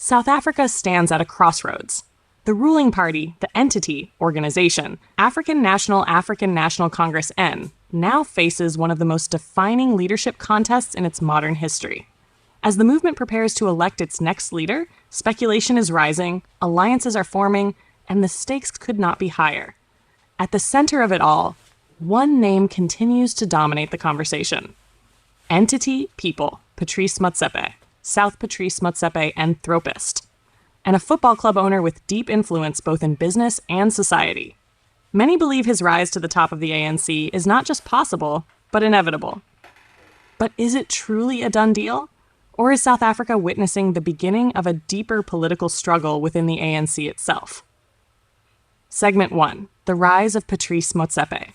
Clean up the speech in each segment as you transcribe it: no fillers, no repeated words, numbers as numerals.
South Africa stands at a crossroads. The ruling party, the entity, organization, African National Congress N, now faces one of the most defining leadership contests in its modern history. As the movement prepares to elect its next leader, speculation is rising, alliances are forming, and the stakes could not be higher. At the center of it all, one name continues to dominate the conversation. Entity people, Patrice Motsepe, South Patrice Motsepe anthropist, and a football club owner with deep influence both in business and society. Many believe his rise to the top of the ANC is not just possible, but inevitable. But is it truly a done deal? Or is South Africa witnessing the beginning of a deeper political struggle within the ANC itself? Segment 1. The Rise of Patrice Motsepe.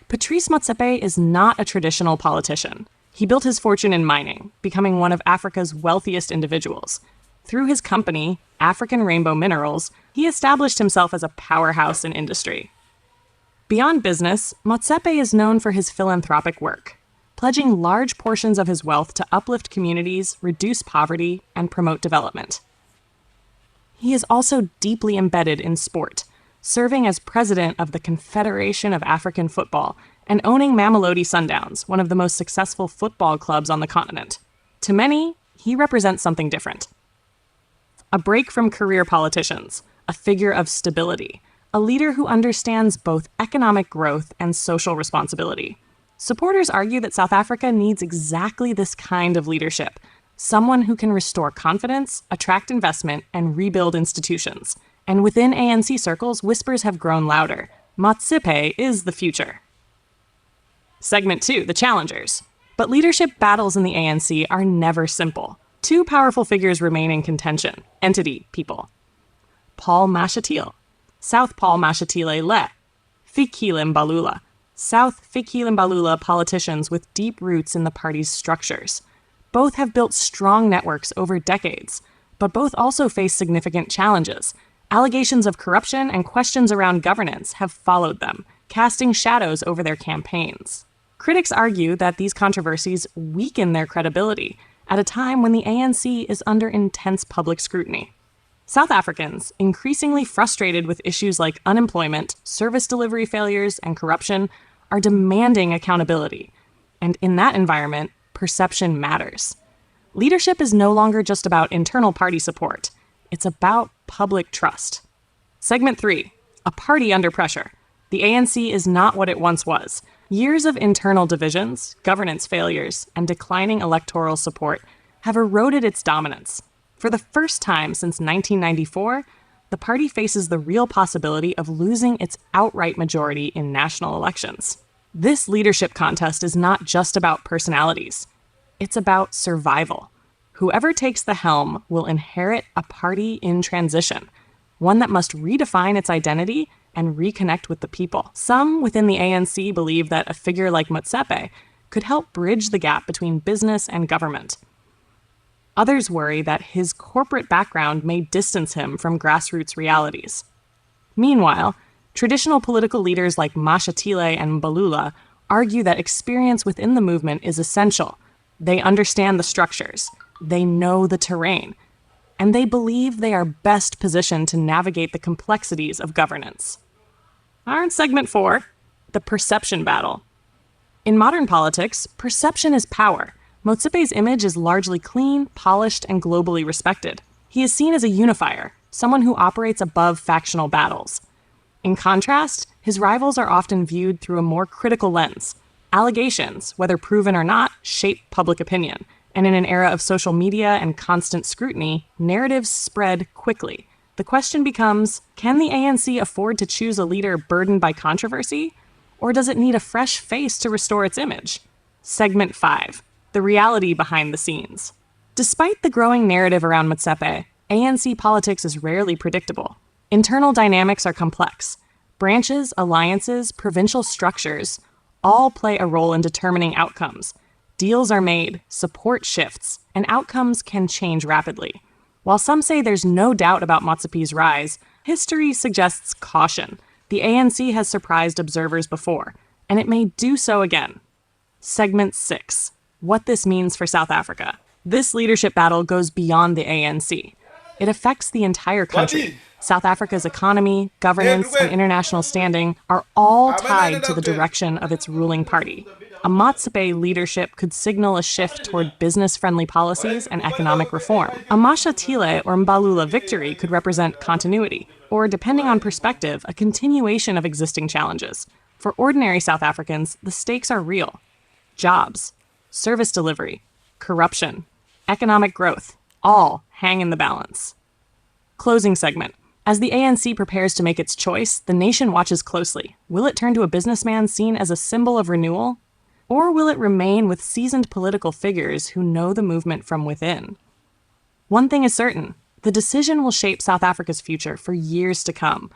Patrice Motsepe is not a traditional politician. He built his fortune in mining, becoming one of Africa's wealthiest individuals. Through his company, African Rainbow Minerals, he established himself as a powerhouse in industry. Beyond business, Motsepe is known for his philanthropic work, pledging large portions of his wealth to uplift communities, reduce poverty, and promote development. He is also deeply embedded in sport, serving as president of the Confederation of African Football and owning Mamelodi Sundowns, one of the most successful football clubs on the continent. To many, he represents something different. A break from career politicians, a figure of stability, a leader who understands both economic growth and social responsibility. Supporters argue that South Africa needs exactly this kind of leadership, someone who can restore confidence, attract investment, and rebuild institutions. And within ANC circles, whispers have grown louder. Motsepe is the future. Segment 2, the challengers. But leadership battles in the ANC are never simple. Two powerful figures remain in contention. Entity people. Paul Mashatile. South Paul Mashatile Le. Fikile Mbalula. South Fikile Mbalula politicians with deep roots in the party's structures. Both have built strong networks over decades, but both also face significant challenges. Allegations of corruption and questions around governance have followed them, casting shadows over their campaigns. Critics argue that these controversies weaken their credibility at a time when the ANC is under intense public scrutiny. South Africans, increasingly frustrated with issues like unemployment, service delivery failures, and corruption, are demanding accountability. And in that environment, perception matters. Leadership is no longer just about internal party support. It's about public trust. Segment 3. A party under pressure. The ANC is not what it once was. Years of internal divisions, governance failures, and declining electoral support have eroded its dominance. For the first time since 1994, the party faces the real possibility of losing its outright majority in national elections. This leadership contest is not just about personalities. It's about survival. Whoever takes the helm will inherit a party in transition, one that must redefine its identity and reconnect with the people. Some within the ANC believe that a figure like Motsepe could help bridge the gap between business and government. Others worry that his corporate background may distance him from grassroots realities. Meanwhile, traditional political leaders like Mashatile and Mbalula argue that experience within the movement is essential. They understand the structures, they know the terrain, and they believe they are best positioned to navigate the complexities of governance. In segment 4, the perception battle. In modern politics, perception is power. Motsepe's image is largely clean, polished, and globally respected. He is seen as a unifier, someone who operates above factional battles. In contrast, his rivals are often viewed through a more critical lens. Allegations, whether proven or not, shape public opinion. And in an era of social media and constant scrutiny, narratives spread quickly. The question becomes, can the ANC afford to choose a leader burdened by controversy? Or does it need a fresh face to restore its image? Segment 5. The reality behind the scenes. Despite the growing narrative around Motsepe, ANC politics is rarely predictable. Internal dynamics are complex. Branches, alliances, provincial structures all play a role in determining outcomes. Deals are made, support shifts, and outcomes can change rapidly. While some say there's no doubt about Motsepe's rise, history suggests caution. The ANC has surprised observers before, and it may do so again. Segment 6. What this means for South Africa. This leadership battle goes beyond the ANC. It affects the entire country. South Africa's economy, governance, and international standing are all tied to the direction of its ruling party. A Motsepe leadership could signal a shift toward business-friendly policies and economic reform. A Mashatile or Mbalula victory could represent continuity, or, depending on perspective, a continuation of existing challenges. For ordinary South Africans, the stakes are real. Jobs, service delivery, corruption, economic growth, all hang in the balance. Closing segment. As the ANC prepares to make its choice, the nation watches closely. Will it turn to a businessman seen as a symbol of renewal? Or will it remain with seasoned political figures who know the movement from within? One thing is certain, the decision will shape South Africa's future for years to come.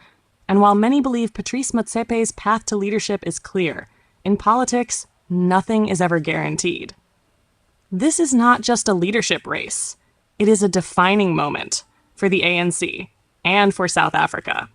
And while many believe Patrice Motsepe's path to leadership is clear, in politics, nothing is ever guaranteed. This is not just a leadership race. It is a defining moment for the ANC and for South Africa.